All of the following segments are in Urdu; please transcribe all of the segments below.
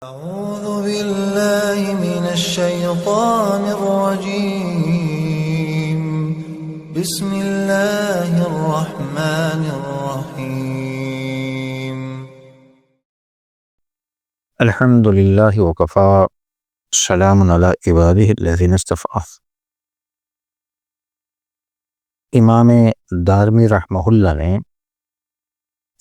أعوذ بالله من الشيطان الرجيم. بسم الله الرحمن الرحيم. الحمد للہ وکفا سلام علی عبادہ الذین اصطفیٰ۔ امام دارمی رحمہ اللہ نے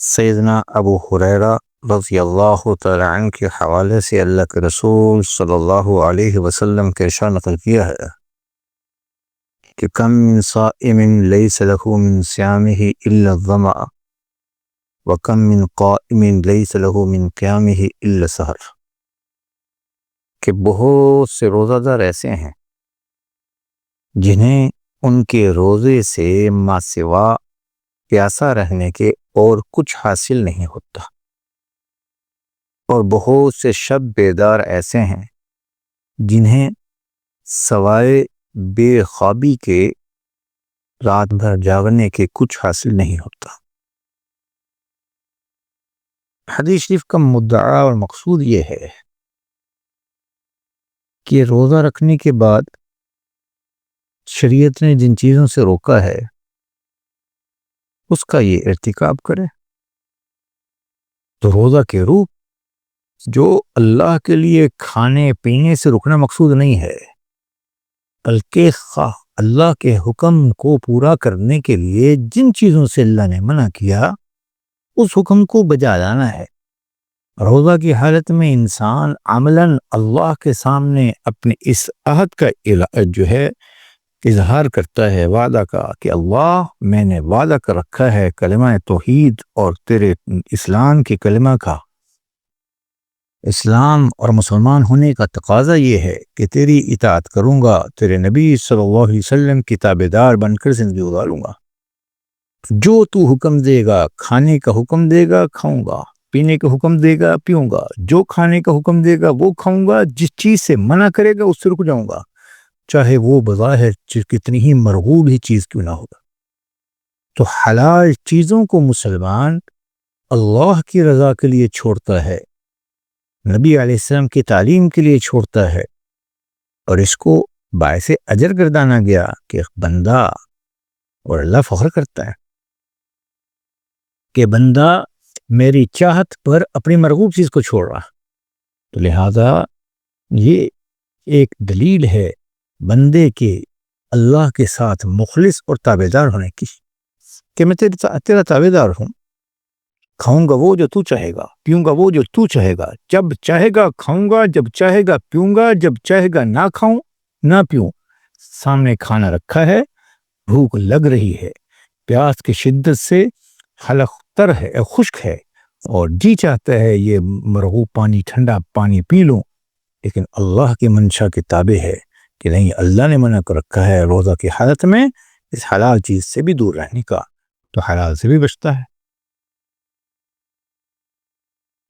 سیدنا ابو ہریرہ رضی اللہ تعالی عنہ کے حوالے سے اللہ کے رسول صلی اللہ علیہ وسلم کے ارشاد نقل کیا ہے کہ کم من صائم لیس لہ من صیامہ الا الظمأ وکم من قائم لیس لہ من قیامہ الا السحر، کہ بہت سے روزہ دار ایسے ہیں جنہیں ان کے روزے سے ما سوا پیاسا رہنے کے اور کچھ حاصل نہیں ہوتا، اور بہت سے شب بیدار ایسے ہیں جنہیں سوائے بے خوابی کے رات بھر جاگنے کے کچھ حاصل نہیں ہوتا۔ حدیث شریف کا مدعا اور مقصود یہ ہے کہ روزہ رکھنے کے بعد شریعت نے جن چیزوں سے روکا ہے اس کا یہ ارتکاب کرے، تو روزہ کے روح جو اللہ کے لیے کھانے پینے سے رکنا مقصود نہیں ہے، بلکہ اللہ کے حکم کو پورا کرنے کے لیے جن چیزوں سے اللہ نے منع کیا اس حکم کو بجا لانا ہے۔ روزہ کی حالت میں انسان عملاً اللہ کے سامنے اپنے اس عہد کا اظہار کرتا ہے، وعدہ کا، کہ اللہ میں نے وعدہ کر رکھا ہے کلمہ توحید اور تیرے اسلام کی کلمہ کا۔ اسلام اور مسلمان ہونے کا تقاضا یہ ہے کہ تیری اطاعت کروں گا، تیرے نبی صلی اللہ علیہ وسلم کی تابعدار بن کر زندگی گزاروں گا، جو تو حکم دے گا، کھانے کا حکم دے گا کھاؤں گا، پینے کا حکم دے گا پیوں گا، جو کھانے کا حکم دے گا وہ کھاؤں گا، جس چیز سے منع کرے گا اس سے رک جاؤں گا، چاہے وہ بظاہر کتنی ہی مرغوب ہی چیز کیوں نہ ہوگا۔ تو حلال چیزوں کو مسلمان اللہ کی رضا کے لیے چھوڑتا ہے، نبی علیہ السلام کی تعلیم کے لیے چھوڑتا ہے، اور اس کو باعث اجر گردانا گیا کہ بندہ، اور اللہ فخر کرتا ہے کہ بندہ میری چاہت پر اپنی مرغوب چیز کو چھوڑ رہا، تو لہذا یہ ایک دلیل ہے بندے کے اللہ کے ساتھ مخلص اور تابعدار ہونے کی، کہ میں تیرا تابعدار ہوں، کھاؤں گا وہ جو تو چاہے گا، پیوں گا وہ جو تو چاہے گا، جب چاہے گا کھاؤں گا، جب چاہے گا پیوں گا، جب چاہے گا نہ کھاؤں نہ پیوں، سامنے کھانا رکھا ہے، بھوک لگ رہی ہے، پیاس کی شدت سے حلق تر ہے، خشک ہے، اور جی چاہتا ہے یہ مرغوب پانی، ٹھنڈا پانی پی لوں، لیکن اللہ کی منشا کے تابع ہے کہ نہیں، اللہ نے منع کر رکھا ہے روزہ کی حالت میں اس حلال چیز سے بھی دور رہنے کا، تو حلال سے بھی بچتا ہے۔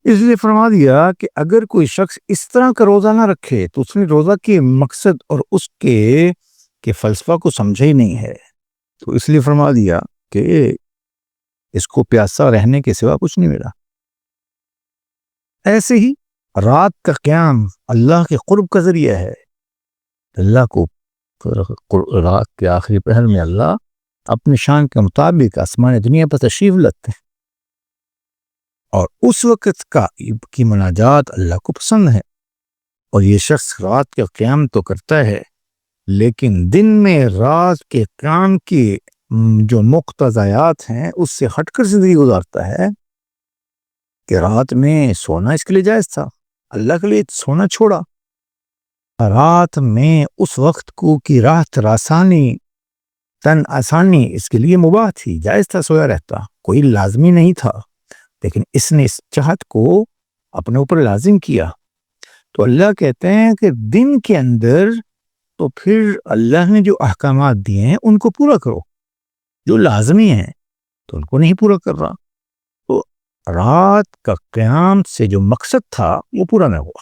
اس لیے فرما دیا کہ اگر کوئی شخص اس طرح کا روزہ نہ رکھے تو اس نے روزہ کے مقصد اور اس کے فلسفہ کو سمجھا ہی نہیں ہے، تو اس لیے فرما دیا کہ اس کو پیاسا رہنے کے سوا کچھ نہیں ملا۔ ایسے ہی رات کا قیام اللہ کے قرب کا ذریعہ ہے، اللہ کو رات کے آخری پہر میں اللہ اپنی شان کے مطابق آسمان دنیا پر تشریف لاتے ہیں، اور اس وقت کی مناجات اللہ کو پسند ہے، اور یہ شخص رات کے قیام تو کرتا ہے لیکن دن میں رات کے قیام کی جو مقتضیات ہیں اس سے ہٹ کر زندگی گزارتا ہے، کہ رات میں سونا اس کے لیے جائز تھا، اللہ کے لیے سونا چھوڑا، رات میں اس وقت کو کی راحت رسانی، تن آسانی اس کے لیے مباح تھی، جائز تھا سویا رہتا، کوئی لازمی نہیں تھا، لیکن اس نے اس چاہت کو اپنے اوپر لازم کیا۔ تو اللہ کہتے ہیں کہ دن کے اندر تو پھر اللہ نے جو احکامات دیے ہیں ان کو پورا کرو، جو لازمی ہیں تو ان کو نہیں پورا کر رہا، تو رات کا قیام سے جو مقصد تھا وہ پورا نہ ہوا۔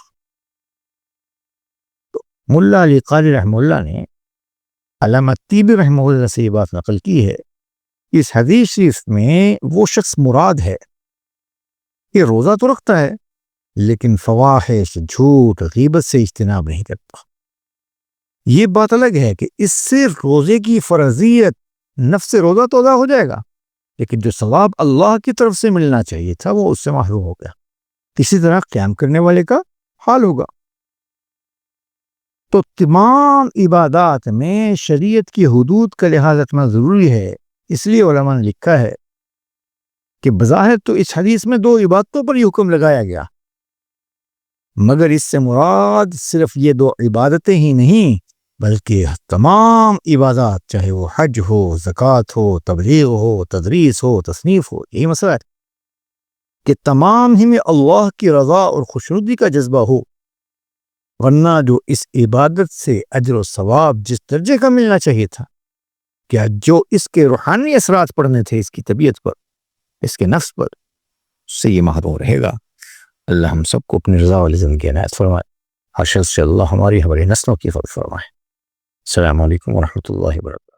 تو ملا علی قاری رحمہ اللہ نے علامہ طیبی رحمہ اللہ سے یہ بات نقل کی ہے، اس حدیث شریف میں وہ شخص مراد ہے کہ روزہ تو رکھتا ہے لیکن فواحش، جھوٹ، غیبت سے اجتناب نہیں کرتا۔ یہ بات الگ ہے کہ اس سے روزے کی فرضیت نفس روزہ تو ادا ہو جائے گا، لیکن جو ثواب اللہ کی طرف سے ملنا چاہیے تھا وہ اس سے محروم ہو گیا۔ اسی طرح قیام کرنے والے کا حال ہوگا۔ تو تمام عبادات میں شریعت کی حدود کا لحاظ رکھنا ضروری ہے۔ اس لیے علماء نے لکھا ہے کہ بظاہر تو اس حدیث میں 2 عبادتوں پر ہی حکم لگایا گیا، مگر اس سے مراد صرف یہ 2 عبادتیں ہی نہیں بلکہ تمام عبادات، چاہے وہ حج ہو، زکوٰۃ ہو، تبلیغ ہو، تدریس ہو، تصنیف ہو۔ یہی مسئلہ ہے کہ تمام ہی میں اللہ کی رضا اور خوشنودی کا جذبہ ہو، ورنہ جو اس عبادت سے اجر و ثواب جس درجے کا ملنا چاہیے تھا، کیا جو اس کے روحانی اثرات پڑنے تھے اس کی طبیعت پر، اس کے نفس پر، اس سے یہ محروم رہے گا۔ اللہ ہم سب کو اپنی رضا والی زندگی عنایت فرمائے۔ ہر شخص سے اللہ ہماری نسلوں کی حفاظت فرمائے۔ السلام علیکم ورحمۃ اللہ وبرکاتہ۔